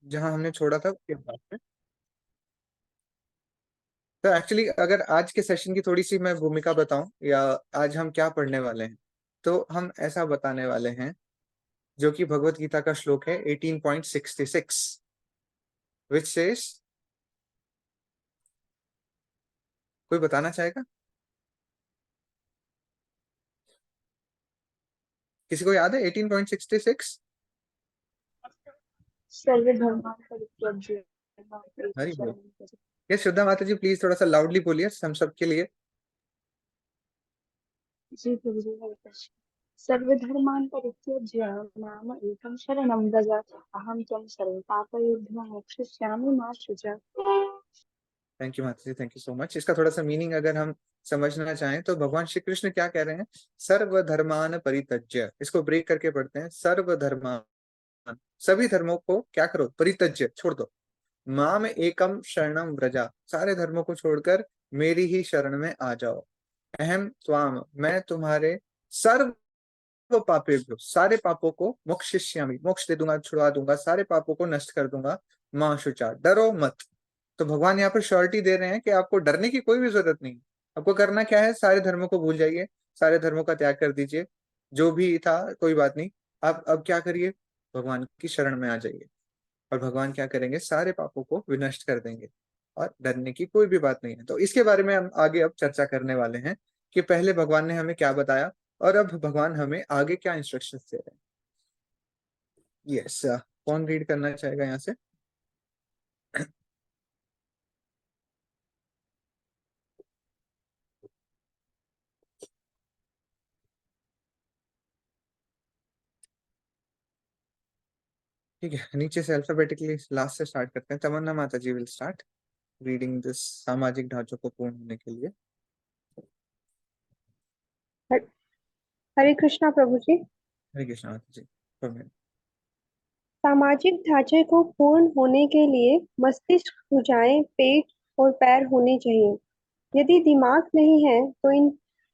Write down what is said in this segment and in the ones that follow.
जहां हमने छोड़ा था उसके बाद में। तो एक्चुअली अगर आज के सेशन की थोड़ी सी मैं भूमिका बताऊं, या आज हम क्या पढ़ने वाले हैं, तो हम ऐसा बताने वाले हैं, जो कि भगवत गीता का श्लोक है 18.66, विच सेज, कोई बताना चाहेगा? किसी को याद है 18.66? सर्वधर्मान् परित्यज्य मां एकं हरी बोल। शरणं व्रज। ये श्रद्धा माता जी प्लीज थोड़ा सा लाउडली बोलिए हम सबके लिए। जी प्रभु जी, हरे कृष्ण। सर्वधर्मान् परित्यज्य माम एकं शरणं व्रज, अहं त्वं सर्व पापैर्भ्यो मोक्षयिष्यामि मा शुच। थैंक यू माता जी, थैंक यू सो मच। इसका थोड़ा सा मीनिंग अगर हम समझना चाहें, तो भगवान श्री कृष्ण क्या कह रहे हैं? सर्वधर्मान परित्यज्य, इसको ब्रेक करके पढ़ते हैं, सर्वधर्मान, सभी धर्मों को क्या करो? परित्यज्य, छोड़ दो। माम एकम शरणम व्रजा, सारे धर्मों को छोड़कर मेरी ही शरण में आ जाओ। अहम त्वाम, मैं तुम्हारे सर्व पापेभ्यो, सारे पापों को मोक्षयिष्यामि, मोक्ष दे दूंगा, छुड़वा दूंगा, सारे पापों को नष्ट कर दूंगा। मां शुचा, डरो मत। तो भगवान यहाँ पर श्योरिटी दे रहे हैं कि आपको डरने की कोई भी जरूरत नहीं। आपको करना क्या है? सारे धर्मों को भूल जाइए, सारे धर्मों का त्याग कर दीजिए। जो भी था कोई बात नहीं, आप अब क्या करिए? भगवान की शरण में आ जाइए, और भगवान क्या करेंगे? सारे पापों को विनष्ट कर देंगे, और डरने की कोई भी बात नहीं है। तो इसके बारे में हम आगे अब चर्चा करने वाले हैं, कि पहले भगवान ने हमें क्या बताया, और अब भगवान हमें आगे क्या इंस्ट्रक्शंस दे रहे हैं। यस, कौन रीड करना चाहेगा यहाँ से? ठीक है, नीचे से अल्फाबेटिकली लास्ट से स्टार्ट करते हैं। तमन्ना माता जी विल स्टार्ट रीडिंग दिस, सामाजिक ढांचों को पूर्ण होने के लिए। हरे कृष्णा प्रभु जी। हरे कृष्ण माता जी, परमें। सामाजिक ढांचे को पूर्ण होने के लिए मस्तिष्क, भुजाएं, पेट और पैर होने चाहिए। यदि दिमाग नहीं है तो इन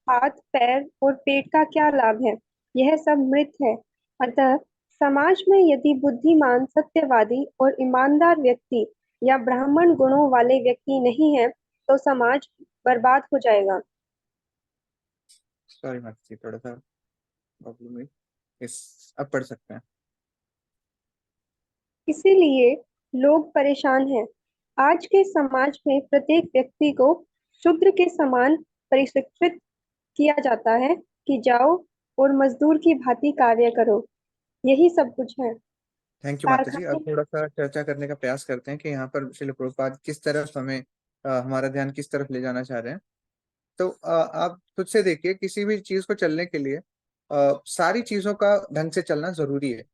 हाथ, पैर और पेट का क्या लाभ है? यह सब मृत है। अतः समाज में यदि बुद्धिमान, सत्यवादी और ईमानदार व्यक्ति या ब्राह्मण गुणों वाले व्यक्ति नहीं है तो समाज बर्बाद हो जाएगा। सॉरी माता जी, थोड़ा सा प्रॉब्लम हुई। इस अब पढ़ सकते हैं। इसीलिए लोग परेशान हैं। आज के समाज में प्रत्येक व्यक्ति को शूद्र के समान परिष्कृत किया जाता है कि जाओ और मजदूर की भांति कार्य करो। यही सब कुछ है। थैंक यू माता जी। अब कारखाने थोड़ा सा चर्चा करने का प्रयास करते हैं कि यहाँ पर श्रील प्रभुपाद किस तरफ हमें हमारा ध्यान किस तरफ ले जाना चाह रहे हैं। तो आप खुद से देखिए, किसी भी चीज को चलने के लिए सारी चीजों का ढंग से चलना जरूरी है।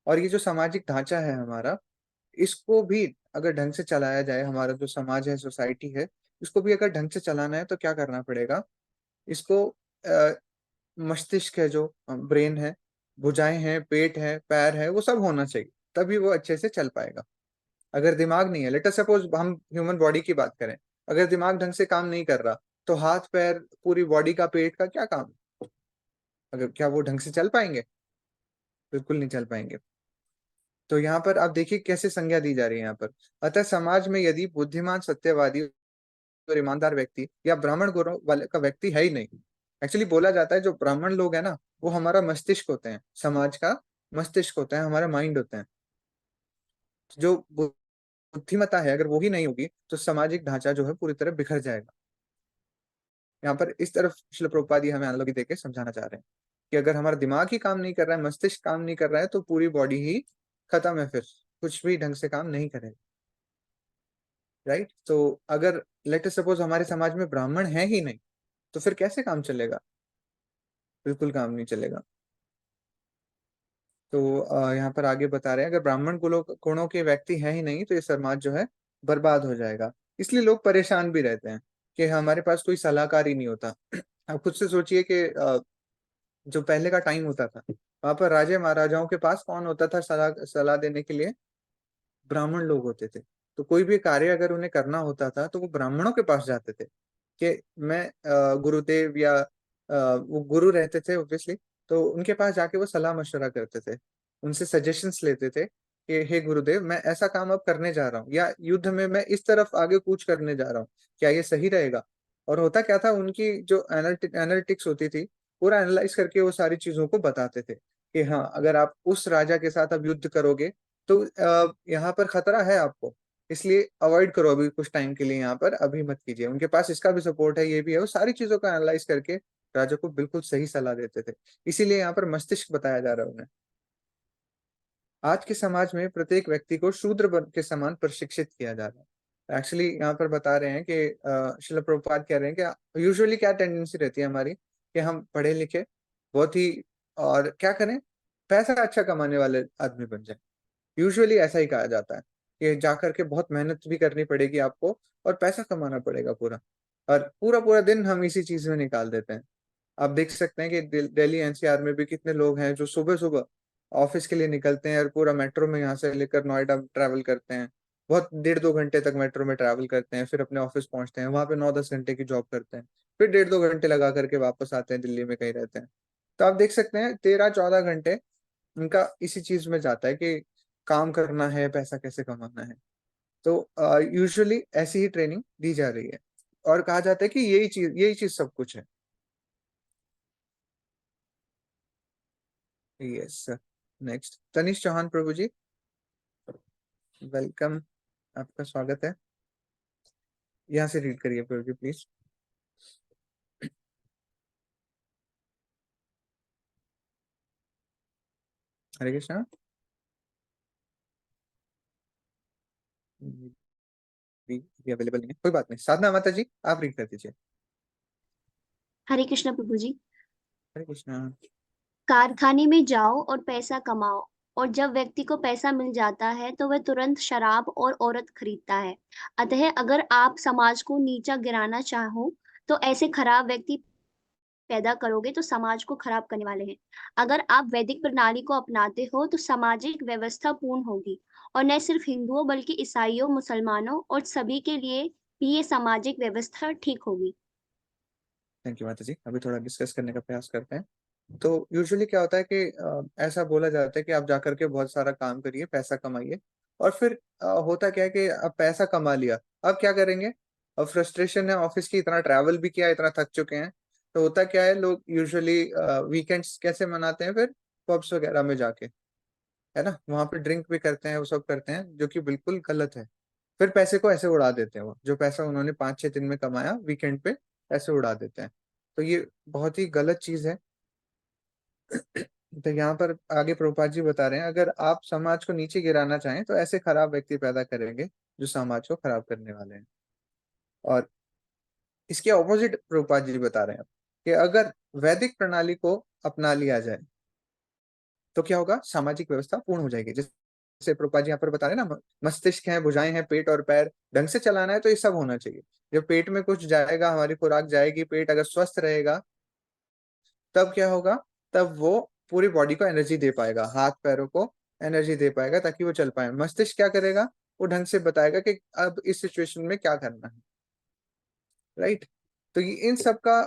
और ये जो सामाजिक ढांचा है हमारा, इसको भी अगर ढंग से चलाया जाए, हमारा जो समाज है, सोसाइटी है, इसको भी अगर ढंग से चलाना है, तो क्या करना पड़ेगा? इसको मस्तिष्क है, जो ब्रेन है, भुजाएं हैं, पेट है, पैर है, वो सब होना चाहिए, तभी वो अच्छे से चल पाएगा। अगर दिमाग नहीं है, लेट अस सपोज हम ह्यूमन बॉडी की बात करें, अगर दिमाग ढंग से काम नहीं कर रहा, तो हाथ पैर, पूरी बॉडी का, पेट का क्या काम है? अगर क्या वो ढंग से चल पाएंगे? बिल्कुल नहीं चल पाएंगे। तो यहाँ पर आप देखिए कैसे संज्ञा दी जा रही है यहाँ पर। अतः समाज में यदि बुद्धिमान, सत्यवादी और ईमानदार व्यक्ति या ब्राह्मण गुणों वाले का व्यक्ति है ही नहीं। एक्चुअली बोला जाता है, जो ब्राह्मण लोग हैं ना, वो हमारा मस्तिष्क होते हैं, समाज का मस्तिष्क होता है, हमारा माइंड होता है। जो बुद्धिमत्ता है, अगर वो ही नहीं होगी, तो सामाजिक ढांचा जो है पूरी तरह बिखर जाएगा। यहाँ पर इस तरफ श्रील प्रभुपाद जी हमें एनालॉजी देके समझाना चाह रहे हैं, कि अगर हमारा दिमाग ही काम नहीं कर रहा है, मस्तिष्क काम नहीं कर रहा है, तो पूरी बॉडी ही खत्म है, फिर कुछ भी ढंग से काम नहीं करेगा। राइट? तो अगर लेट सपोज हमारे समाज में ब्राह्मण है ही नहीं, तो फिर कैसे काम चलेगा? बिल्कुल काम नहीं चलेगा। तो यहाँ पर आगे बता रहे हैं, अगर ब्राह्मण गुणों के व्यक्ति हैं ही नहीं, तो ये समाज जो है बर्बाद हो जाएगा। इसलिए लोग परेशान भी रहते हैं, कि हमारे पास कोई सलाहकार ही नहीं होता। आप खुद से सोचिए कि जो पहले का टाइम होता था, वहां पर राजे महाराजाओं के पास कौन होता था सलाह सलाह देने के लिए? ब्राह्मण लोग होते थे। तो कोई भी कार्य अगर उन्हें करना होता था, तो वो ब्राह्मणों के पास जाते थे, कि मैं गुरुदेव या वो गुरु रहते थे ऑब्वियसली, तो उनके पास जाके वो सलाह मशवरा करते थे, उनसे सजेशंस लेते थे, कि हे गुरुदेव, मैं ऐसा काम अब करने जा रहा हूँ, या युद्ध में मैं इस तरफ आगे कूच करने जा रहा हूँ, क्या ये सही रहेगा? और होता क्या था, उनकी जो एनालिटिक्स होती थी, पूरा एनालाइज करके वो सारी चीजों को बताते थे कि हाँ, अगर आप उस राजा के साथ अब युद्ध करोगे तो यहाँ पर खतरा है आपको, इसलिए अवॉइड करो अभी कुछ टाइम के लिए, यहाँ पर अभी मत कीजिए। उनके पास इसका भी सपोर्ट है, ये भी है, वो सारी चीजों का एनालाइज करके राजा को बिल्कुल सही सलाह देते थे। इसीलिए यहाँ पर मस्तिष्क बताया जा रहा है उन्हें। आज के समाज में प्रत्येक व्यक्ति को शूद्र के समान प्रशिक्षित किया जा रहा है। एक्चुअली यहाँ पर बता रहे हैं कि श्रील प्रभुपाद कह रहे हैं कि यूजुअली क्या टेंडेंसी रहती है हमारी, कि हम पढ़े लिखे बहुत ही, और क्या करें, पैसा अच्छा कमाने वाले आदमी बन जाए। यूजुअली ऐसा ही कहा जाता है कि जाकर के बहुत मेहनत भी करनी पड़ेगी आपको, और पैसा कमाना पड़ेगा पूरा, और पूरा पूरा दिन हम इसी चीज में निकाल देते हैं। आप देख सकते हैं कि दिल्ली एनसीआर में भी कितने लोग हैं जो सुबह सुबह ऑफिस के लिए निकलते हैं और पूरा मेट्रो में यहाँ से लेकर नोएडा ट्रैवल करते हैं। बहुत 1.5-2 घंटे तक मेट्रो में ट्रैवल करते हैं, फिर अपने ऑफिस पहुंचते हैं, वहां पे 9-10 घंटे की जॉब करते हैं, फिर 1.5-2 घंटे लगा करके वापस आते हैं, दिल्ली में कहीं रहते हैं। तो आप देख सकते हैं 13-14 घंटे उनका इसी चीज में जाता है कि काम करना है, पैसा कैसे कमाना है। तो यूजुअली ऐसी ही ट्रेनिंग दी जा रही है, और कहा जाता है कि यही चीज सब कुछ है। Yes sir. Next Tanish Chauhan Prabhu ji, welcome, आपका स्वागत है। यहाँ से रीड करिए प्रभु जी प्लीज। हरे कृष्णा। भी अवेलेबल नहीं है, कोई बात नहीं। साधना माता जी, आप रीड कर दीजिए। हरे कृष्ण प्रभु जी। हरे कृष्णा। कारखाने में जाओ और पैसा कमाओ, और जब व्यक्ति को पैसा मिल जाता है तो वह तुरंत शराब और औरत खरीदता है। अतः अगर आप समाज को नीचा गिराना चाहो तो ऐसे खराब व्यक्ति पैदा करोगे तो समाज को खराब करने वाले हैं। अगर आप वैदिक प्रणाली को अपनाते हो तो सामाजिक व्यवस्था पूर्ण होगी, और न सिर्फ हिंदुओं बल्कि ईसाइयों, मुसलमानों और सभी के लिए भी ये सामाजिक व्यवस्था ठीक होगी। थैंक यू माता जी। अभी थोड़ा डिस्कस करने का प्रयास करते हैं। तो यूजुअली क्या होता है कि ऐसा बोला जाता है कि आप जाकर के बहुत सारा काम करिए, पैसा कमाइए, और फिर होता क्या है कि अब पैसा कमा लिया, अब क्या करेंगे? अब फ्रस्ट्रेशन है ऑफिस की, इतना ट्रैवल भी किया, इतना थक चुके हैं, तो होता क्या है, लोग यूजुअली वीकेंड्स कैसे मनाते हैं? फिर पब्स वगैरह में जाके, है ना, वहां पे ड्रिंक भी करते हैं, वो सब करते हैं, जो कि बिल्कुल गलत है। फिर पैसे को ऐसे उड़ा देते हैं, वो जो पैसा उन्होंने 5-6 दिन में कमाया वीकेंड पे ऐसे उड़ा देते हैं। तो ये बहुत ही गलत चीज है। तो यहाँ पर आगे प्रभुपाद जी बता रहे हैं, अगर आप समाज को नीचे गिराना चाहें तो ऐसे खराब व्यक्ति पैदा करेंगे जो समाज को खराब करने वाले हैं। और इसके ऑपोजिट प्रभुपाद जी बता रहे हैं कि अगर वैदिक प्रणाली को अपना लिया जाए तो क्या होगा? सामाजिक व्यवस्था पूर्ण हो जाएगी। जैसे प्रभुपाद जी यहाँ पर बता रहे हैं ना, मस्तिष्क है, भुजाएं हैं, पेट और पैर, ढंग से चलाना है तो ये सब होना चाहिए। जब पेट में कुछ जाएगा, हमारी खुराक जाएगी, पेट अगर स्वस्थ रहेगा, तब क्या होगा? तब वो पूरी बॉडी को एनर्जी दे पाएगा, हाथ पैरों को एनर्जी दे पाएगा, ताकि वो चल पाए। मस्तिष्क क्या करेगा? वो ढंग से बताएगा कि अब इस सिचुएशन में क्या करना है, राइट? तो ये इन सब का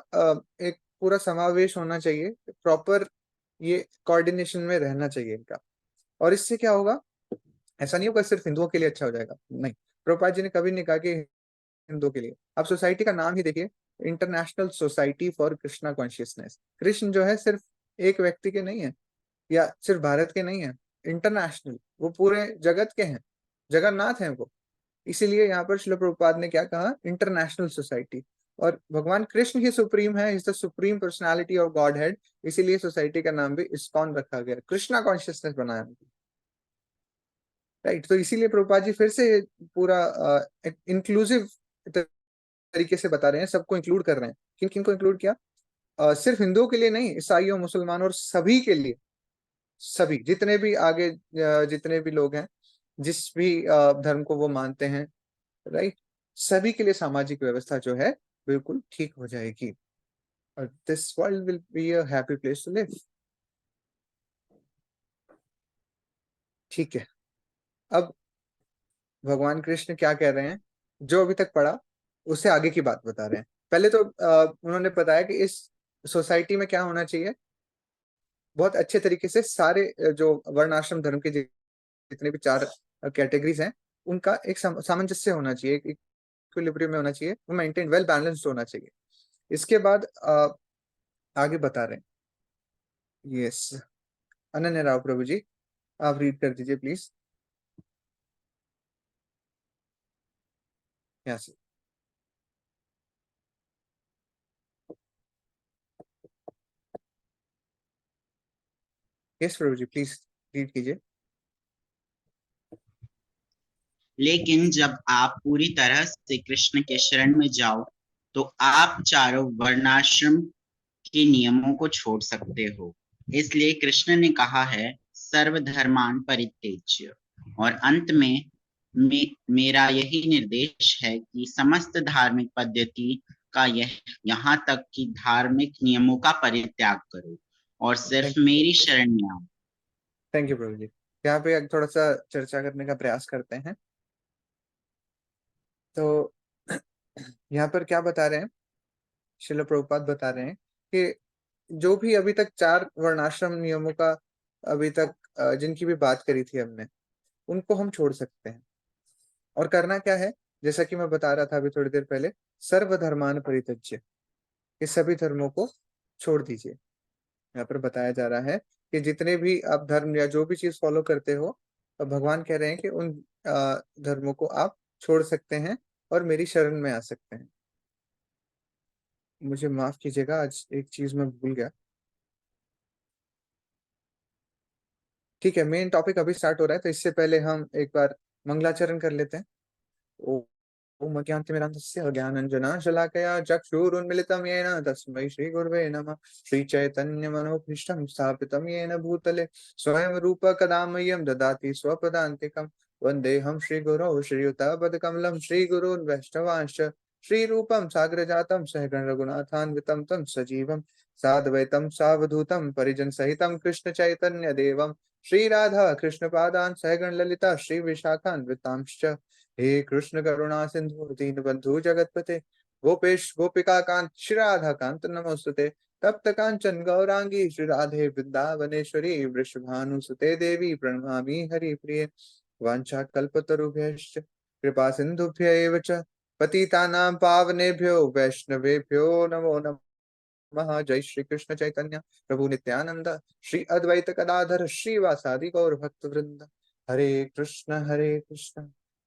एक पूरा समावेश होना चाहिए, प्रॉपर ये कोऑर्डिनेशन में रहना चाहिए इनका। और इससे क्या होगा? ऐसा नहीं होगा सिर्फ हिंदुओं के लिए अच्छा हो जाएगा, नहीं। प्रभुपाद जी ने कभी नहीं कहा कि हिंदुओं के लिए। आप सोसाइटी का नाम ही देखिए, international society for Krishna consciousness. Krishna जो है सिर्फ एक व्यक्ति के नहीं है, या सिर्फ भारत के नहीं है, इंटरनेशनल, वो पूरे जगत के हैं, जगन्नाथ हैं वो। इसीलिए यहाँ पर श्रील प्रभुपाद ने क्या कहा? International society. और भगवान कृष्ण ही सुप्रीम है, is the supreme personality of God head, इसीलिए सोसाइटी का नाम भी इस्कॉन रखा गया, कृष्णा कॉन्शियसनेस बनाया, राइट? तो इसीलिए प्रभुपाद जी फिर से पूरा इंक्लूसिव तरीके से बता रहे हैं, सबको इंक्लूड कर रहे हैं। किन किन को इंक्लूड किया? सिर्फ हिंदुओं के लिए नहीं, ईसाइयों, मुसलमानों और सभी के लिए, सभी जितने भी आगे जितने भी लोग हैं, जिस भी धर्म को वो मानते हैं, राइट, सभी के लिए सामाजिक व्यवस्था जो है बिल्कुल ठीक हो जाएगी, और this world will be a happy place to live. ठीक है, अब भगवान कृष्ण क्या कह रहे हैं? जो अभी तक पढ़ा उससे आगे की बात बता रहे हैं। पहले तो उन्होंने बताया कि इस सोसाइटी में क्या होना चाहिए, बहुत अच्छे तरीके से सारे जो वर्णाश्रम धर्म के जितने भी चार कैटेगरीज हैं उनका एक सामंजस्य होना चाहिए, एक इक्विलिब्रियम में होना चाहिए, वो मेंटेन वेल बैलेंस्ड होना चाहिए। इसके बाद आगे बता रहे हैं, यस, अनन्या राव प्रभु जी, आप रीड कर दीजिए प्लीज। यहाँ से। Yes Prabhu ji, please read कीजिए। लेकिन जब आप पूरी तरह से कृष्ण के शरण में जाओ तो आप चारों वर्णाश्रम के नियमों को छोड़ सकते हो। इसलिए कृष्ण ने कहा है सर्वधर्मान परित्यज्य। और अंत में मेरा यही निर्देश है कि समस्त धार्मिक पद्धति का यहाँ तक कि धार्मिक नियमों का परित्याग करो और सिर्फ मेरी शरण में आओ। थैंक यू प्रभु जी। यहाँ पे थोड़ा सा चर्चा करने का प्रयास करते हैं। तो यहाँ पर क्या बता रहे हैं, श्रील प्रभुपाद बता रहे हैं कि जो भी अभी तक चार वर्णाश्रम नियमों का अभी तक जिनकी भी बात करी थी हमने, उनको हम छोड़ सकते हैं। और करना क्या है, जैसा कि मैं बता रहा था अभी थोड़ी देर पहले, सर्वधर्मान परित्यज्य, कि सभी धर्मों को छोड़ दीजिए। यहाँ पर बताया जा रहा है कि जितने भी आप धर्म या जो भी चीज फॉलो करते हो, तो भगवान कह रहे हैं कि उन धर्मों को आप छोड़ सकते हैं और मेरी शरण में आ सकते हैं। मुझे माफ कीजिएगा, आज एक चीज मैं भूल गया। ठीक है, मेन टॉपिक अभी स्टार्ट हो रहा है, तो इससे पहले हम एक बार मंगलाचरण कर लेते हैं। ओम अज्ञानतिमिरान्धस्य ज्ञानाञ्जनशलाकया चक्षुरुन्मिलितं येन तस्मै श्रीगुरवे नमः। श्रीचैतन्यमनोभीष्टं स्थापितं येन भूतले स्वयं रूप कदा मह्यं ददाति स्वपदान्तिकं। वन्देऽहं श्रीगुरौ श्रीयुतापदकमलं श्रीगुरून् वैष्णवांश्च श्रीरूपं साग्रजातं सहगण रघुनाथान्वितं तं सजीवं साद्वैतं सावधूतं परिजनसहितं कृष्ण चैतन्य देवं श्रीराधा कृष्णपादान् सहगण ललिता श्रीविशाखान्वितांश्च। हे कृष्ण करुणा सिंधु दीनबंधु जगतपते गोपेश गोपिका कांत श्री राधा कांत नमोस्तुते। तप्त कांचन गौरांगी श्री राधे वृंदावनेश्वरी वृषभानुसुते देवी प्रणमामि हरिप्रिये। वाञ्छाकल्पतरुभ्यश्च कृपा सिन्धुभ्य एव च पतितानां पावनेभ्यो वैष्णवेभ्यो नमो नमः। जय श्री कृष्ण चैतन्य प्रभु नित्यानंद श्री अद्वैत गदाधर श्रीवासादि गौर भक्त वृंद। हरे कृष्ण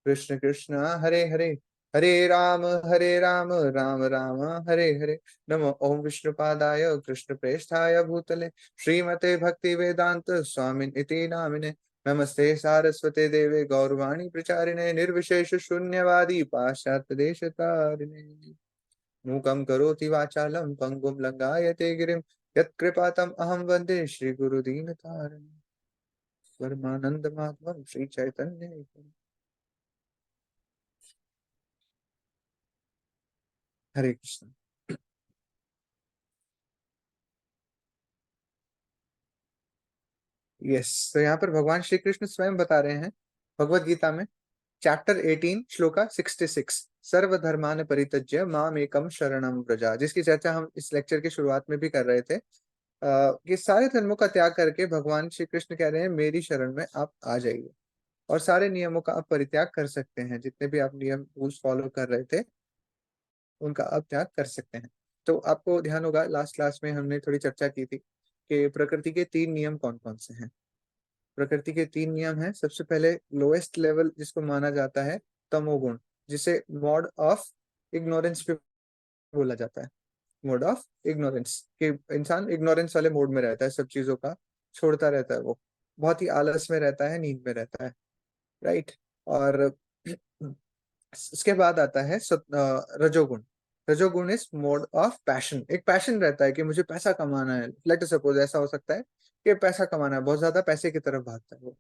कृष्ण कृष्ण हरे हरे, हरे राम राम राम हरे हरे। नमो ओम विष्णुपादाय कृष्ण प्रेष्ठाय भूतले श्रीमते भक्ति वेदांत स्वामिन इति नामिने। नमस्ते सारस्वते देवे गौरवाणी प्रचारिणे निर्विशेष शून्यवादी पाश्चात्य देशतारिणे। मूकं करोति वाचालं पंगुं लंघायते गिरिं यत्कृपातम् अहं वन्दे श्रीगुरुदीनतारिणं। परमानंद माधवं श्री चैतन्य। हरे कृष्ण। यस, तो यहाँ पर भगवान श्री कृष्ण स्वयं बता रहे हैं भगवत गीता में चैप्टर 18 श्लोका 66, सर्वधर्मान परित्यज्य माम एकम शरणम व्रजा, जिसकी चर्चा हम इस लेक्चर की शुरुआत में भी कर रहे थे। कि सारे धर्मों का त्याग करके भगवान श्री कृष्ण कह रहे हैं मेरी शरण में आप आ जाइए और सारे नियमों का आप परित्याग कर सकते हैं। जितने भी आप नियम रूल्स फॉलो कर रहे थे उनका आप त्याग कर सकते हैं। तो आपको ध्यान होगा लास्ट क्लास में हमने थोड़ी चर्चा की थी कि प्रकृति के 3 नियम कौन कौन से हैं। प्रकृति के 3 नियम हैं। सबसे पहले लोएस्ट लेवल जिसको माना जाता है तमोगुण, जिसे मोड ऑफ इग्नोरेंस पे बोला जाता है। मोड ऑफ इग्नोरेंस, कि इंसान इग्नोरेंस वाले मोड में रहता है, सब चीजों का छोड़ता रहता है, वो बहुत ही आलस में रहता है, नींद में रहता है, राइट। और इसके बाद आता है रजोगुण। रजोगुण इज मोड ऑफ पैशन, एक पैशन रहता है कि मुझे पैसा कमाना है। लेट सपोज ऐसा हो सकता है कि पैसा कमाना है, बहुत ज्यादा पैसे की तरफ भागता है वो,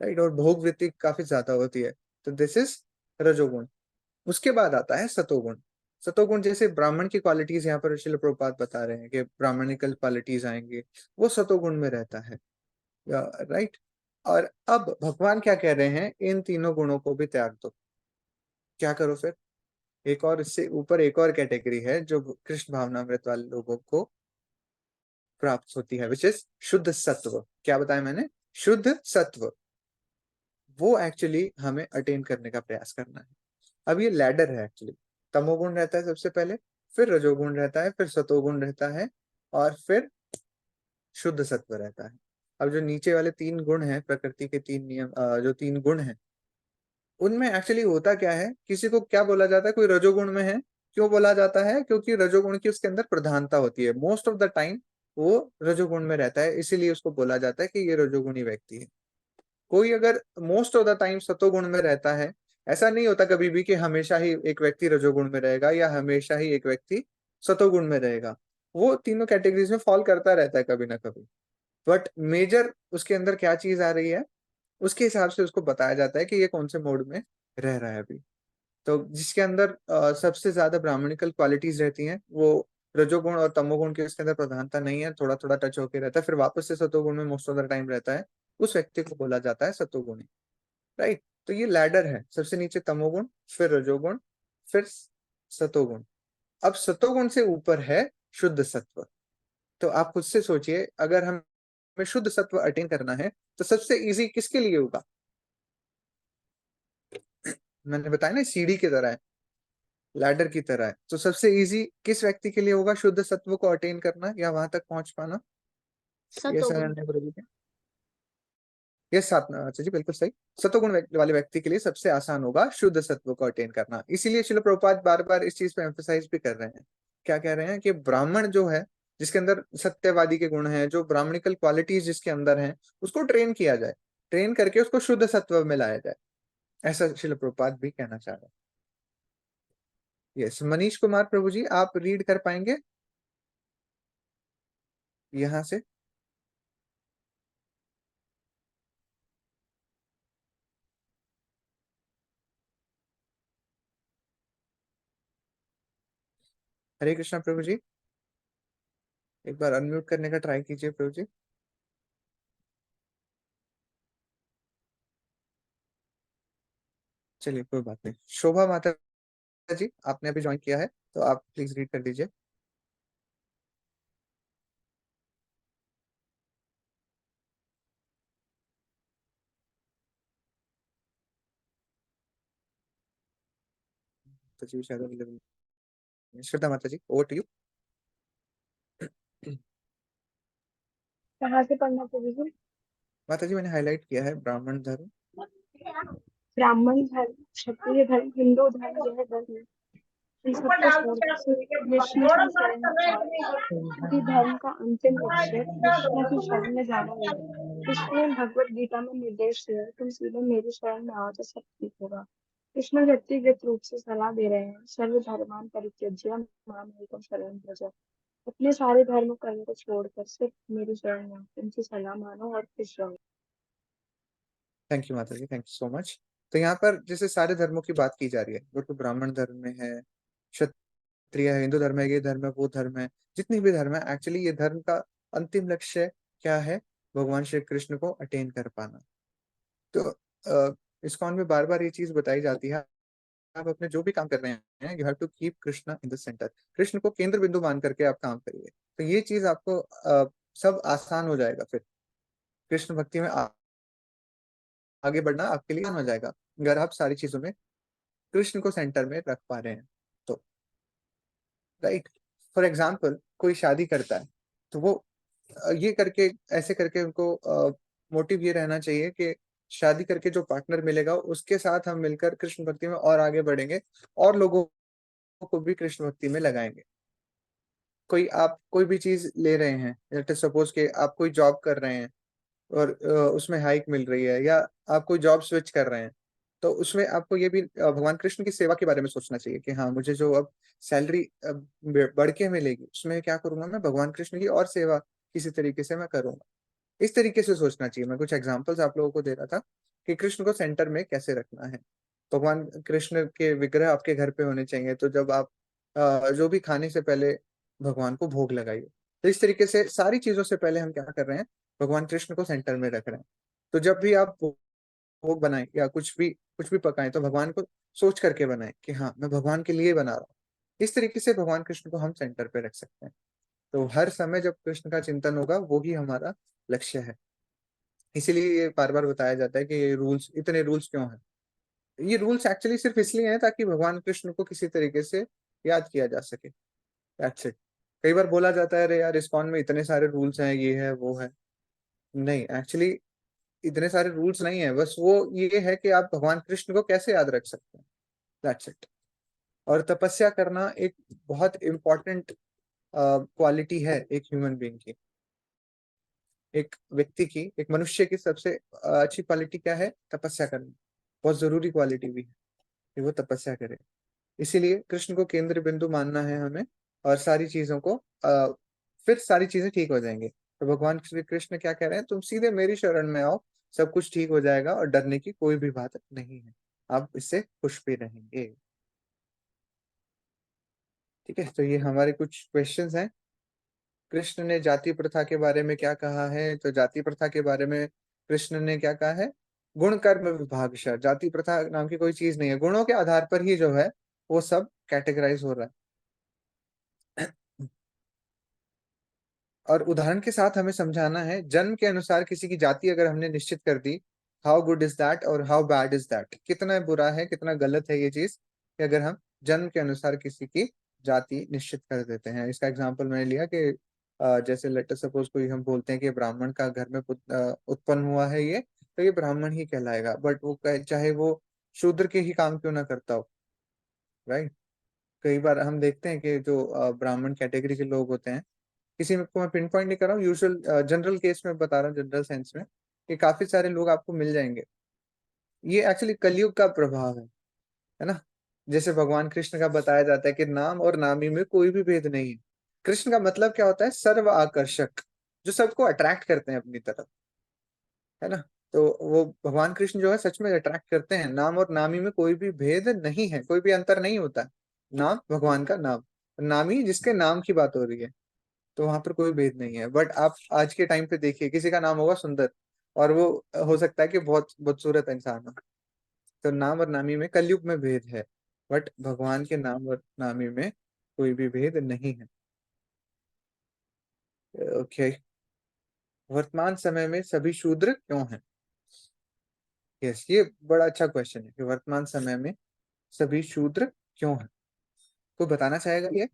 राइट, और भोग वृत्ति काफी ज्यादा होती है, तो दिस इज रजोगुण। उसके बाद आता है सतोगुण। सतोगुण जैसे ब्राह्मण की क्वालिटीज यहाँ पर श्रील प्रभुपाद बता रहे हैं कि ब्राह्मणिकल क्वालिटीज आएंगे, वो सतोगुण में रहता है, राइट। और अब भगवान क्या कह रहे हैं, इन तीनों गुणों को भी त्याग दो। क्या करो फिर, एक और इससे ऊपर एक और कैटेगरी है जो कृष्ण भावनामृत वाले लोगों को प्राप्त होती है, विच इज शुद्ध सत्व। क्या बताया मैंने, शुद्ध सत्व। वो एक्चुअली हमें अटेन करने का प्रयास करना है। अब ये लैडर है एक्चुअली। तमोगुण रहता है सबसे पहले, फिर रजोगुण रहता है, फिर सतोगुण रहता है, और फिर शुद्ध सत्व रहता है। अब जो नीचे वाले 3 गुण हैं, प्रकृति के 3 नियम, जो 3 गुण हैं, उनमें एक्चुअली होता क्या है, किसी को क्या बोला जाता है, कोई रजोगुण में है, क्यों बोला जाता है, क्योंकि रजोगुण की उसके अंदर प्रधानता होती है, मोस्ट ऑफ द टाइम वो रजोगुण में रहता है, इसीलिए उसको बोला जाता है कि ये रजोगुणी व्यक्ति है। कोई अगर मोस्ट ऑफ द टाइम सतोगुण में रहता है, ऐसा नहीं होता कभी भी कि हमेशा ही एक व्यक्ति रजोगुण में रहेगा या हमेशा ही एक व्यक्ति सतोगुण में रहेगा। वो तीनों कैटेगरीज में फॉल करता रहता है कभी ना कभी। बट मेजर उसके अंदर क्या चीज आ रही है, उसके हिसाब से उसको बताया जाता है कि ये कौन से मोड में रह रहा है अभी। तो जिसके अंदर सबसे ज्यादा ब्राह्मणिकल क्वालिटीज रहती हैं, वो रजोगुण और तमोगुण की उसके अंदर प्रधानता नहीं है, थोड़ा थोड़ा टच होके रहता है, फिर वापस से सतोगुण में मोस्ट ऑफ द टाइम रहता है, उस व्यक्ति को बोला जाता है सतोगुणी। राइट। तो ये लैडर है, सबसे नीचे तमोगुण, फिर रजोगुण, फिर सतोगुण। अब सतोगुण से ऊपर है शुद्ध सत्व। तो आप खुद से सोचिए, अगर हमें शुद्ध सत्व अटेन करना है तो सबसे इजी किसके लिए होगा? मैंने बताया ना, सीढ़ी की तरह है, लैडर की तरह है। तो सबसे इजी किस व्यक्ति के लिए होगा शुद्ध सत्व को अटेन करना या वहां तक पहुंच पाना? ये सर सतोगुण। ने बोल दिया। ये सात, अच्छा जी, बिल्कुल सही। सतोगुण वाले व्यक्ति के लिए सबसे आसान होगा शुद्ध सत्व को अटेन करना। इसीलिए श्रील प्रभुपाद बार बार इस चीज पे एम्फसाइज भी कर रहे हैं। क्या कह रहे हैं कि ब्राह्मण जो है, जिसके अंदर सत्यवादी के गुण हैं, जो ब्राह्मणिकल क्वालिटीज जिसके अंदर हैं, उसको ट्रेन किया जाए, ट्रेन करके उसको शुद्ध सत्व में लाया जाए, ऐसा श्रील प्रभुपाद भी कहना चाह रहे हैं। यस, मनीष कुमार प्रभु जी, आप रीड कर पाएंगे यहाँ से? हरे कृष्णा प्रभु जी, एक बार अनम्यूट करने का ट्राई कीजिए प्रभु जी। चलिए, कोई बात नहीं। शोभा माता जी, आपने अभी ज्वाइन किया है, तो आप प्लीज रीड कर दीजिए। तो जी शायद अवेलेबल नहीं। श्रद्धा माता जी, ओवर टू यू। कहाँ से पढ़ना पड़ेगा? माता जी, मैंने हाईलाइट किया है ब्राह्मण धर्म। ब्राह्मण धर्म, क्षत्रिय धर्म, हिंदू धर्म, यह धर्म है। इन सबको छोड़कर सिर्फ कृष्ण की शरण में जाओ, क्योंकि धर्म का अंतिम लक्ष्य कृष्ण की शरण में जाना ही है। कृष्ण ने भगवत गीता में निर्देश दिया, तुम सीधे मेरी शरण में आओ तो सब ठीक होगा। कृष्ण व्यक्तिगत रूप से सलाह दे रहे हैं, सर्व धर्मान परित्यज्य माम एकम शरणं व्रज। अपने सारे धर्म कर्म को छोड़कर सिर्फ मेरी शरण में आओ, उनकी सलाह मानो और खुश रहो। थैंक यू माता जी, थैंक यू सो मच। तो यहाँ पर जैसे सारे धर्मों की बात की जा रही है, वो तो ब्राह्मण धर्म में है, क्षत्रिय है, हिंदू धर्म है, ये धर्म है, वो धर्म है, जितनी भी धर्म है, एक्चुअली ये धर्म का अंतिम लक्ष्य क्या है? भगवान श्री कृष्ण को अटेन कर पाना। तो इस्कॉन में बार बार ये चीज बताई जाती है, आप अपने जो भी काम कर रहे हैं, you have to keep Krishna in the centre. Krishna को केंद्र बिंदु मान करके आप काम करिए, तो ये चीज आपको सब आसान हो जाएगा। फिर कृष्ण भक्ति में आगे बढ़ना आपके लिए आसान हो जाएगा, अगर आप सारी चीजों में कृष्ण को सेंटर में रख पा रहे हैं तो। राइट। फॉर एग्जाम्पल, कोई शादी करता है, तो वो ये करके, ऐसे करके उनको मोटिव ये रहना चाहिए कि शादी करके जो पार्टनर मिलेगा उसके साथ हम मिलकर कृष्ण भक्ति में और आगे बढ़ेंगे, और लोगों को भी कृष्ण भक्ति में लगाएंगे। कोई आप कोई भी चीज ले रहे हैं, लेट अस सपोज के आप कोई जॉब कर रहे हैं और उसमें हाइक मिल रही है, या आप कोई जॉब स्विच कर रहे हैं, तो उसमें आपको ये भी भगवान कृष्ण की सेवा के बारे में सोचना चाहिए कि हाँ, मुझे जो अब सैलरी बढ़ के मिलेगी, उसमें क्या करूंगा, मैं भगवान कृष्ण की और सेवा किसी तरीके से मैं करूंगा। इस तरीके से सोचना चाहिए। मैं कुछ एग्जांपल्स आप लोगों को दे रहा था कि कृष्ण को सेंटर में कैसे रखना है। भगवान कृष्ण के विग्रह आपके घर पे होने चाहिए, तो जब आप जो भी खाने से पहले भगवान को भोग लगाइए। तो इस तरीके से सारी चीजों से पहले हम क्या कर रहे हैं, भगवान कृष्ण को सेंटर में रख रहे हैं। तो जब भी आप भोग बनाएं या कुछ भी पकाएं, तो भगवान को सोच करके बनाएं कि हाँ, मैं भगवान के लिए बना रहा हूँ। इस तरीके से भगवान कृष्ण को हम सेंटर पे रख सकते हैं। तो हर समय जब कृष्ण का चिंतन होगा, वो ही हमारा लक्ष्य है। इसीलिए ये बार बार बताया जाता है कि ये रूल्स, इतने रूल्स क्यों हैं। ये रूल्स एक्चुअली सिर्फ इसलिए हैं ताकि भगवान कृष्ण को किसी तरीके से याद किया जा सके। That's it. कई बार बोला जाता है अरे यार इस्कॉन में इतने सारे रूल्स हैं, ये है वो है। नहीं, एक्चुअली इतने सारे रूल्स नहीं है, बस वो ये है कि आप भगवान कृष्ण को कैसे याद रख सकते हैं। That's it. और तपस्या करना एक बहुत इम्पोर्टेंट क्वालिटी है एक ह्यूमन बीइंग की। एक व्यक्ति की, एक मनुष्य की सबसे अच्छी क्वालिटी क्या है? तपस्या करना। बहुत जरूरी क्वालिटी भी है कि वो तपस्या करे। इसीलिए कृष्ण को केंद्र बिंदु मानना है हमें, और सारी चीजों को फिर सारी चीजें ठीक हो जाएंगे। तो भगवान श्री कृष्ण क्या कह रहे हैं? तुम सीधे मेरी शरण में आओ, सब कुछ ठीक हो जाएगा और डरने की कोई भी बात नहीं है। आप इससे खुश भी रहेंगे। ठीक है, तो ये हमारे कुछ क्वेश्चंस हैं। कृष्ण ने जाति प्रथा के बारे में क्या कहा है? तो जाति प्रथा के बारे में कृष्ण ने क्या कहा है? गुण कर्म विभागशः। जाति प्रथा नाम की कोई चीज नहीं है, गुणों के आधार पर ही जो है वो सब कैटेगराइज हो रहा है। और उदाहरण के साथ हमें समझाना है, जन्म के अनुसार किसी की जाति अगर हमने निश्चित कर दी, हाउ गुड इज दैट और हाउ बैड इज दैट, कितना बुरा है, कितना गलत है ये चीज कि अगर हम जन्म के अनुसार किसी की जाति निश्चित कर देते हैं। इसका एग्जांपल मैंने लिया कि जैसे लेटर सपोज कोई हम बोलते हैं कि ब्राह्मण का घर में उत्पन्न हुआ है ये, तो ये ब्राह्मण ही कहलाएगा, बट वो चाहे वो शूद्र के ही काम क्यों ना करता हो। राइट। कई बार हम देखते हैं कि जो ब्राह्मण कैटेगरी के लोग होते हैं, किसी में को मैं पिन पॉइंट नहीं कर रहा हूँ, यूजुअल जनरल केस में बता रहा हूँ, जनरल सेंस में, कि काफी सारे लोग आपको मिल जाएंगे। ये एक्चुअली कलयुग का प्रभाव है ना। जैसे भगवान कृष्ण का बताया जाता है कि नाम और नामी में कोई भी भेद नहीं है। कृष्ण का मतलब क्या होता है? सर्व आकर्षक, जो सबको अट्रैक्ट करते हैं अपनी तरफ, है ना। तो वो भगवान कृष्ण जो है सच में अट्रैक्ट करते हैं। नाम और नामी में कोई भी भेद नहीं है, कोई भी अंतर नहीं होता। नाम भगवान का नाम, नामी जिसके नाम की बात हो रही है, तो वहां पर कोई भेद नहीं है। बट आप आज के टाइम पे देखिए, किसी का नाम होगा सुंदर और वो हो सकता है कि बहुत बदसूरत इंसान हो। तो नाम और नामी में कलयुग में भेद है, बट भगवान के नाम और नामी में कोई भी भेद नहीं है। ओके। वर्तमान समय में सभी शूद्र क्यों हैं? यस, ये बड़ा अच्छा क्वेश्चन है कि वर्तमान समय में सभी शूद्र क्यों हैं। कोई बताना चाहेगा ये?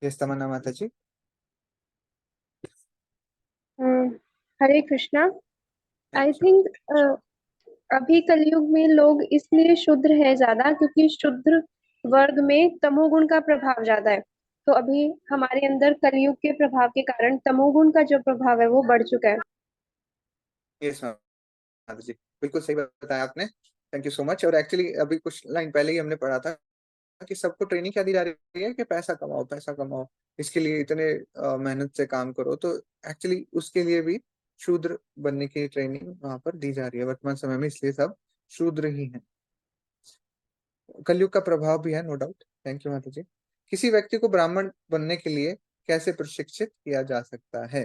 यस, तमन्ना माता जी। हरे कृष्णा। आई थिंक अभी कलयुग में लोग इसलिए शुद्र है ज्यादा क्योंकि शुद्र वर्ग में तमोगुण का प्रभाव ज्यादा है। तो अभी हमारे अंदर कलयुग के प्रभाव के कारण तमोगुण का जो प्रभाव है वो बढ़ चुका है। यस माता जी, बिल्कुल सही बताया आपने। Thank you so much. और एक्चुअली अभी कुछ लाइन पहले ही हमने पढ़ा था कि सबको ट्रेनिंग क्या दी जा रही है कि पैसा कमाओ, पैसा कमाओ, इसके लिए इतने मेहनत से काम करो। तो एक्चुअली उसके लिए भी शूद्र बनने की ट्रेनिंग वहां पर दी जा रही है वर्तमान समय में, इसलिए सब शूद्र ही हैं। कलयुग का प्रभाव भी है, नो डाउट। थैंक यू माता जी। किसी व्यक्ति को ब्राह्मण बनने के लिए कैसे प्रशिक्षित किया जा सकता है?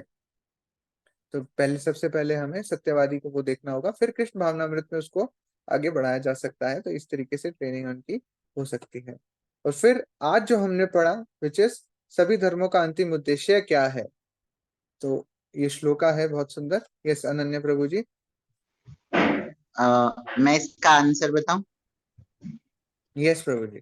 तो पहले, सबसे पहले हमें सत्यवादी को वो देखना होगा, फिर कृष्ण भावनामृत में उसको आगे बढ़ाया जा सकता है। तो इस तरीके से ट्रेनिंग उनकी हो सकती है। और फिर आज जो हमने पढ़ा, विच इज सभी धर्मों का अंतिम उद्देश्य क्या है, तो ये श्लोका है बहुत सुंदर। यस अनन्या प्रभु जी। मैं इसका आंसर बताऊं? यस प्रभु जी।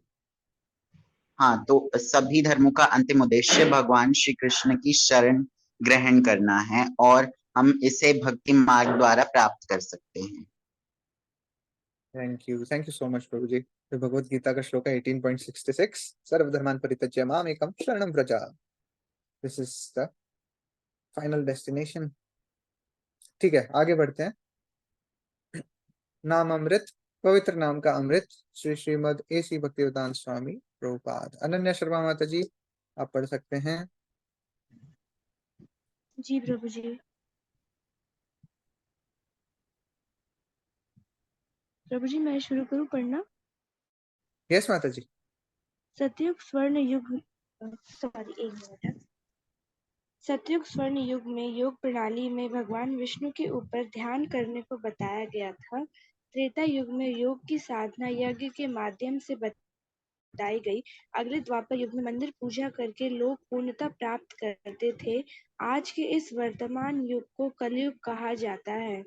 हाँ, तो सभी धर्मों का अंतिम उद्देश्य भगवान श्री कृष्ण की शरण ग्रहण करना है, और हम इसे भक्ति मार्ग द्वारा प्राप्त कर सकते हैं। थैंक यू सो मच प्रभु जी। तो भगवत गीता का श्लोक है 18.66, सर्वधर्मान परित्यज्य माम एकम शरणम Vraj. This is the final destination. ठीक है, आगे बढ़ते हैं। नाम अमृत, पवित्र नाम का अमृत, श्री श्रीमद एसी भक्तिवेदांत स्वामी प्रभुपाद। अनन्या शर्मा माता जी, आप पढ़ सकते हैं। जी प्रभु जी। प्रभु जी मैं शुरू करूं पढ़ना? यस माता जी। सतयुग स्वर्ण युग, सॉरी एक मिनट। सतयुग स्वर्ण युग में योग प्रणाली में भगवान विष्णु के ऊपर ध्यान करने को बताया गया था। त्रेता युग में योग की साधना यज्ञ के माध्यम से बताई गई। अगले द्वापर युग में मंदिर पूजा करके लोग पूर्णता प्राप्त करते थे। आज के इस वर्तमान युग को कलयुग कहा जाता है।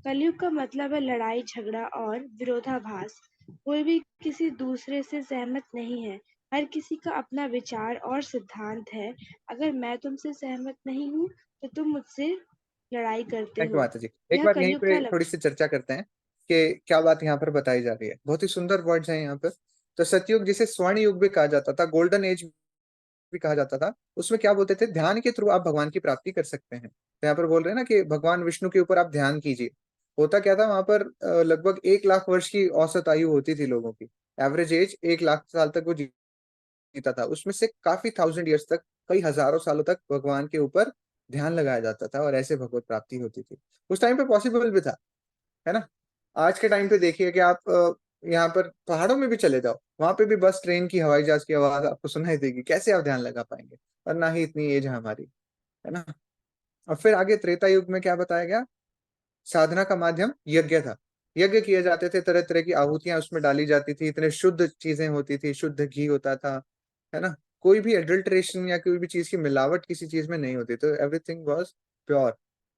कलयुग का मतलब है लड़ाई झगड़ा और विरोधाभास। कोई भी किसी दूसरे से सहमत नहीं है। हर किसी का अपना विचार और सिद्धांत है। अगर मैं तुमसे सहमत नहीं हूँ तो तुम मुझसे लड़ाई करते थैंक यू हो। माता जी। एक यह बार यहीं कलयुग पे का थोड़ी लक्ष्य। सी चर्चा करते हैं कि क्या बात यहाँ पर बताई जा रही है। बहुत ही सुंदर वर्ड्स हैं यहाँ पर। तो सतयुग जिसे स्वर्ण युग भी कहा जाता था, गोल्डन एज भी कहा जाता था, उसमें क्या बोलते थे, ध्यान के थ्रू आप भगवान की प्राप्ति कर सकते हैं। तो यहाँ पर बोल रहे हैं ना कि भगवान विष्णु के ऊपर आप ध्यान कीजिए। होता क्या था वहां पर, लगभग 1 लाख वर्ष की औसत आयु होती थी लोगों की। एवरेज एज 1 लाख साल तक वो जीता था। उसमें से काफी 1000 ईयर्स तक, कई हजारों सालों तक भगवान के ऊपर ध्यान लगाया जाता था और ऐसे भगवत प्राप्ति होती थी। उस टाइम पे पॉसिबल भी था, है ना। आज के टाइम पे देखिए कि आप यहाँ पर पहाड़ों में भी चले जाओ, वहां पे भी बस ट्रेन की, हवाई जहाज की आवाज आपको सुनाई देगी। कैसे आप ध्यान लगा पाएंगे? और ना ही इतनी एज है हमारी, है ना। और फिर आगे त्रेता युग में क्या बताया गया? साधना का माध्यम यज्ञ था। यज्ञ किए जाते थे, तरह तरह की आहुतियां उसमें डाली जाती थी, इतने शुद्ध चीजें होती थी, शुद्ध घी होता था, है ना। कोई भी एडल्ट्रेशन या कोई भी चीज की मिलावट किसी चीज में नहीं होती, तो एवरीथिंग वाज प्योर।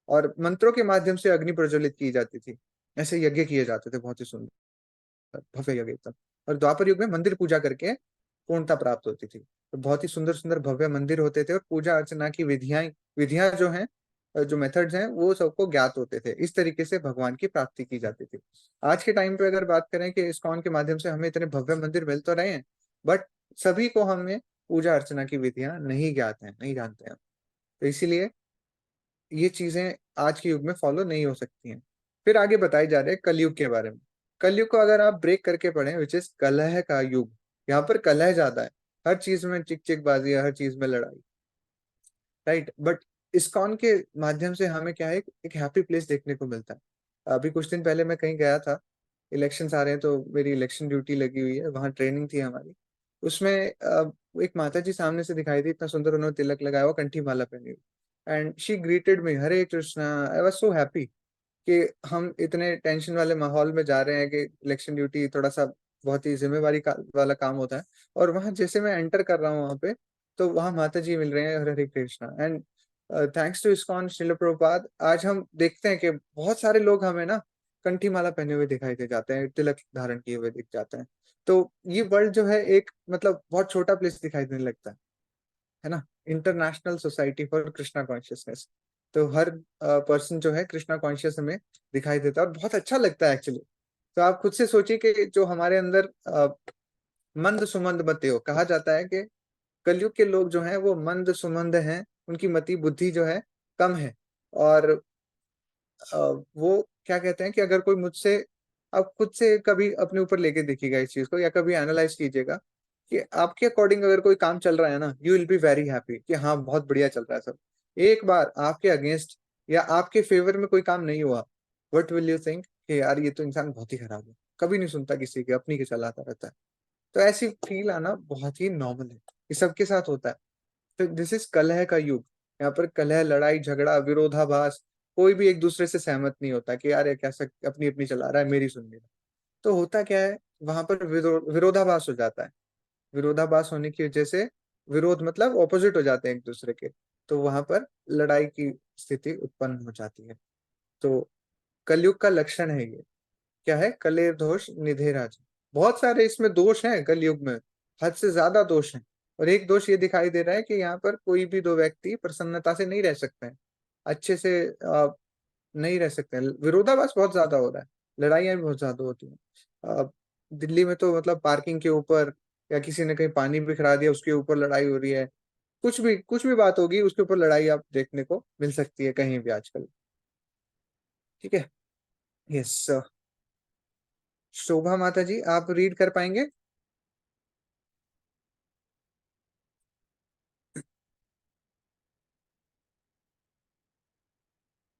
और मंत्रों के माध्यम से अग्नि प्रज्वलित की जाती थी। ऐसे यज्ञ किए जाते थे, बहुत ही सुंदर भव्य यज्ञ एकदम। और द्वापर युग में मंदिर पूजा करके पूर्णता प्राप्त होती थी। तो बहुत ही सुंदर सुंदर भव्य मंदिर होते थे और पूजा अर्चना की विधियां विधियां जो हैं, जो मेथड्स हैं, वो सबको ज्ञात होते थे। इस तरीके से भगवान की प्राप्ति की जाती थी। आज के टाइम पे अगर बात करें कि इस्कॉन के माध्यम से हमें इतने भव्य मंदिर मिल तो रहे हैं, बट सभी को हमें पूजा अर्चना की विधियां नहीं ज्ञात हैं, नहीं जानते हैं। तो इसीलिए ये चीजें आज के युग में फॉलो नहीं हो सकती हैं। फिर आगे बताई जा रही है कलयुग के बारे में। कलयुग को अगर आप ब्रेक करके पढ़ें, विच इज कलह का युग। यहाँ पर कलह ज्यादा है, हर चीज में चिक चिक बाजी है, हर चीज में लड़ाई, राइट। बट इस्कॉन के माध्यम से हमें क्या है, एक हैप्पी प्लेस देखने को मिलता है। अभी कुछ दिन पहले मैं कहीं गया था, इलेक्शंस आ रहे हैं तो मेरी इलेक्शन ड्यूटी लगी हुई है, वहां ट्रेनिंग थी हमारी। उसमें एक माता जी सामने से दिखाई दी, इतना सुंदर उन्होंने तिलक लगाया हुआ, कंठी माला पहनी हुई, and she greeted me, Hare Krishna. I was so happy कि हम इतने टेंशन वाले माहौल में जा रहे हैं कि इलेक्शन ड्यूटी थोड़ा सा बहुत ही जिम्मेवारी वाला काम होता है। और वहां जैसे मैं एंटर कर रहा हूँ वहां पे, तो वहां माता जी मिल रहे हैं, Hare Hare Krishna. And thanks to ISKCON Srila Prabhupada, आज हम देखते हैं कि बहुत सारे लोग हमें ना कंठी माला पहने हुए दिखाई दे जाते हैं, तिलक धारण किए हुए दिख जाते हैं। तो ये वर्ल्ड जो है एक मतलब बहुत छोटा प्लेस दिखाई देने लगता है ना। International society for Krishna consciousness. तो हर पर्सन जो है कृष्णा कॉन्शियस हमें दिखाई देता है और बहुत अच्छा लगता है एक्चुअली। तो आप खुद से सोचिए कि जो हमारे अंदर मंद सुमंद मत हो, कहा जाता है कि कलयुग के लोग जो हैं वो मंद सुमंद हैं, उनकी मति बुद्धि जो है कम है। और वो क्या कहते हैं कि अगर कोई मुझसे, आप खुद से कभी अपने ऊपर लेके देखिएगा इस चीज को, या कभी एनालाइज कीजिएगा कि आपके अकॉर्डिंग अगर कोई काम चल रहा है ना, you will be very happy कि हाँ बहुत बढ़िया चल रहा है सब। एक बार आपके अगेंस्ट या आपके फेवर में कोई काम नहीं हुआ, व्हाट विल यू थिंक कि यार ये तो इंसान बहुत ही खराब है, कभी नहीं सुनता किसी की, अपनी के चलाता रहता है। तो ऐसी फील आना बहुत ही नॉर्मल है, ये सबके साथ होता है। तो दिस इज कलह का युग। यहाँ पर कलह, लड़ाई झगड़ा, विरोधाभास, कोई भी एक दूसरे से सहमत नहीं होता कि यार ये कैसा अपनी अपनी चला रहा है, मेरी सुन नहीं रहा। तो होता क्या है, वहां पर विरोधाभास हो जाता है। विरोधाभास होने की वजह से, विरोध मतलब ऑपोजिट हो जाते हैं एक दूसरे के, तो वहां पर लड़ाई की स्थिति उत्पन्न हो जाती है। तो कलयुग का लक्षण है ये, क्या है, कलेर दोष निधे राज। बहुत सारे इसमें दोष हैं कलयुग में, हद से ज्यादा दोष हैं। और एक दोष ये दिखाई दे रहा है कि यहाँ पर कोई भी दो व्यक्ति प्रसन्नता से नहीं रह सकते हैं, अच्छे से नहीं रह सकते हैं। विरोधाभास बहुत ज्यादा हो रहा है, लड़ाइयाँ भी बहुत ज्यादा होती हैं। दिल्ली में तो मतलब पार्किंग के ऊपर, या किसी ने कहीं पानी बिखरा दिया उसके ऊपर लड़ाई हो रही है। कुछ भी बात होगी उसके ऊपर लड़ाई आप देखने को मिल सकती है कहीं भी आजकल। ठीक है। यस। शोभा माता जी, आप रीड कर पाएंगे?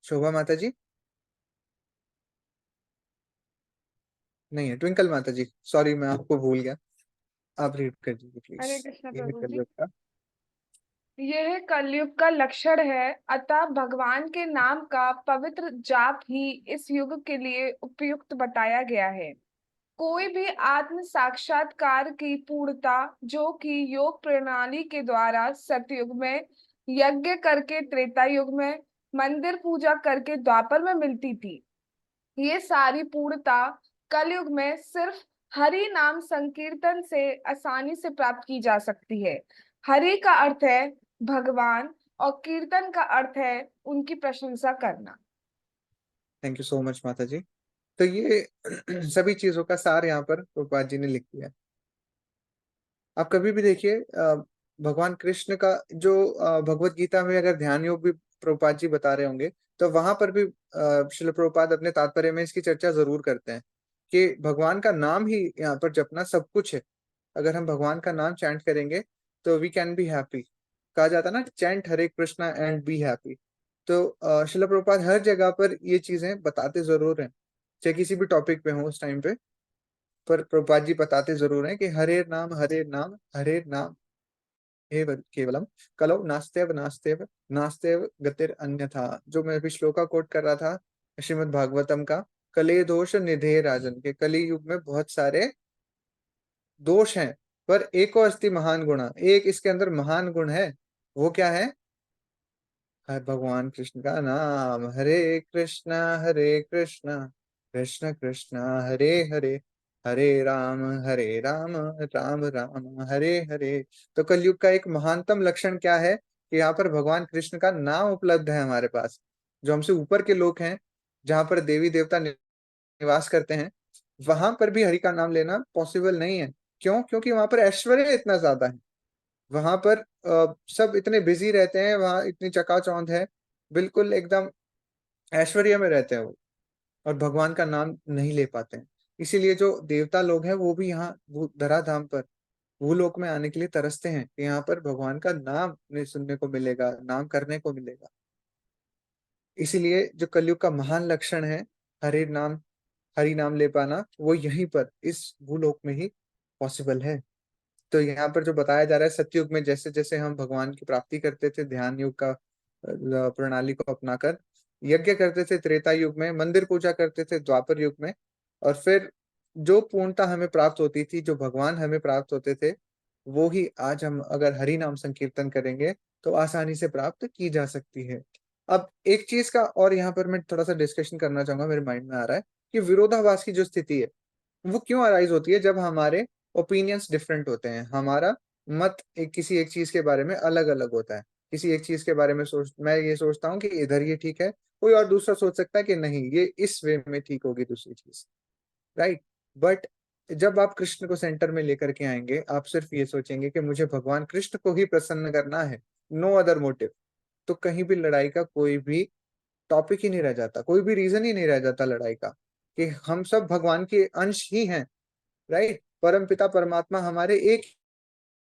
शोभा माता जी नहीं है। ट्विंकल माता जी, सॉरी मैं आपको भूल गया, आप रीड कर दीजिए प्लीज। हरे कृष्ण ये है प्रभु जी। कलयुग का। यह कलयुग का लक्षण है, अतः भगवान के नाम का पवित्र जाप ही इस युग के लिए उपयुक्त बताया गया है। कोई भी आत्म साक्षात्कार की पूर्णता जो कि योग प्रणाली के द्वारा सतयुग में, यज्ञ करके त्रेता युग में, मंदिर पूजा करके द्वापर में मिलती थी, ये सारी पूर्णता कलयुग में सिर्फ हरि नाम संकीर्तन से आसानी से प्राप्त की जा सकती है। हरि का अर्थ है भगवान और कीर्तन का अर्थ है उनकी प्रशंसा करना। थैंक यू सो मच माता जी। तो ये सभी चीजों का सार यहाँ पर प्रभुपाद जी ने लिख दिया। आप कभी भी देखिए भगवान कृष्ण का जो भगवत गीता में अगर ध्यान योग भी प्रभुपाद जी बता रहे होंगे, तो वहां पर भी श्रील प्रभुपाद अपने तात्पर्य में इसकी चर्चा जरूर करते हैं कि भगवान का नाम ही यहाँ पर जपना सब कुछ है। अगर हम भगवान का नाम चैंट करेंगे तो वी कैन बी हैप्पी। कहा जाता है ना, chant Hare Krishna and be happy. तो श्रील प्रभुपाद हर जगह पर ये चीजें बताते जरूर हैं, चाहे किसी भी टॉपिक पे हो उस टाइम पे, पर प्रभुपाद जी बताते जरूर हैं कि हरे नाम हरे नाम एव केवलम कलौ नास्तेव नास्तेव नास्तेव गतिर अन्यथा। जो मैं अभी श्लोका कोट कर रहा था श्रीमद् भागवतम का, कले दोष निधे राजन, के कली युग में बहुत सारे दोष हैं, पर एको अस्ति महान गुणा, एक इसके अंदर महान गुण है। वो क्या है? भगवान कृष्ण का नाम। हरे कृष्ण कृष्ण कृष्ण हरे हरे, हरे राम राम राम हरे हरे। तो कलयुग का एक महानतम लक्षण क्या है कि यहाँ पर भगवान कृष्ण का नाम उपलब्ध है हमारे पास। जो हमसे ऊपर के लोग हैं, जहाँ पर देवी देवता निवास करते हैं, वहां पर भी हरि का नाम लेना पॉसिबल नहीं है। क्यों? क्योंकि वहां पर ऐश्वर्य इतना ज्यादा है। वहां पर सब इतने बिजी रहते हैं, वहां इतनी चकाचौंध है, बिल्कुल एकदम ऐश्वर्य में रहते हैं वो, और भगवान का नाम नहीं ले पाते हैं। इसीलिए जो देवता लोग हैं वो भी यहाँ धराधाम पर भूलोक में आने के लिए तरसते हैं कि यहाँ पर भगवान का नाम उन्हें सुनने को मिलेगा, नाम करने को मिलेगा। इसीलिए जो कलयुग का महान लक्षण है हरि नाम ले पाना, वो यहीं पर इस भूलोक में ही पॉसिबल है। तो यहाँ पर जो बताया जा रहा है, सतयुग में जैसे जैसे हम भगवान की प्राप्ति करते थे ध्यान युग का प्रणाली को अपनाकर, यज्ञ करते थे त्रेता युग में, मंदिर पूजा करते थे द्वापर युग में, और फिर जो पूर्णता हमें प्राप्त होती थी, जो भगवान हमें प्राप्त होते थे, वो ही आज हम अगर हरि नाम संकीर्तन करेंगे तो आसानी से प्राप्त की जा सकती है। अब एक चीज का और यहाँ पर मैं थोड़ा सा डिस्कशन करना चाहूंगा, मेरे माइंड में आ रहा है कि विरोधाभास की जो स्थिति है वो क्यों अराइज होती है जब हमारे ओपिनियंस डिफरेंट होते हैं। हमारा मत किसी एक चीज के बारे में अलग अलग होता है। किसी एक चीज के बारे में मैं ये सोचता हूँ कि इधर ये ठीक है, कोई और दूसरा सोच सकता है कि नहीं, ये इस वे में ठीक होगी दूसरी चीज, राइट। बट जब आप कृष्ण को सेंटर में लेकर के आएंगे, आप सिर्फ ये सोचेंगे कि मुझे भगवान कृष्ण को ही प्रसन्न करना है, नो अदर मोटिव, तो कहीं भी लड़ाई का कोई भी टॉपिक ही नहीं रह जाता, कोई भी रीजन ही नहीं रह जाता लड़ाई का, कि हम सब भगवान के अंश ही हैं, राइट। परम पिता परमात्मा हमारे एक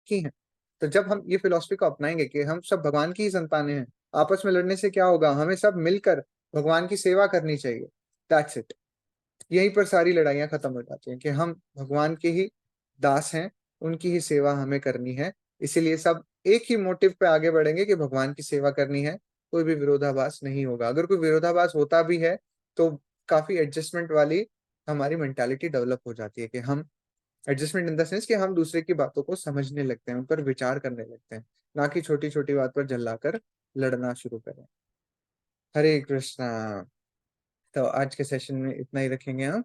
ही हैं। तो जब हम ये फिलॉसफी को अपनाएंगे कि हम सब भगवान की ही संतानें हैं, आपस में लड़ने से क्या होगा, हमें सब मिलकर भगवान की सेवा करनी चाहिए, दैट्स इट। यहीं पर सारी लड़ाइयां खत्म हो जाती हैं कि हम भगवान के ही दास हैं, उनकी ही सेवा हमें करनी है। इसीलिए सब एक ही मोटिव पे आगे बढ़ेंगे कि भगवान की सेवा करनी है, कोई भी विरोधाभास नहीं होगा। अगर कोई विरोधाभास होता भी है तो काफी एडजस्टमेंट वाली हमारी मेंटालिटी डेवलप हो जाती है, कि हम एडजस्टमेंट इन द सेंस कि हम दूसरे की बातों को समझने लगते हैं, उन पर विचार करने लगते हैं, ना कि छोटी छोटी बात पर झल्लाकर लड़ना शुरू करें। हरे कृष्णा। तो आज के सेशन में इतना ही रखेंगे हम।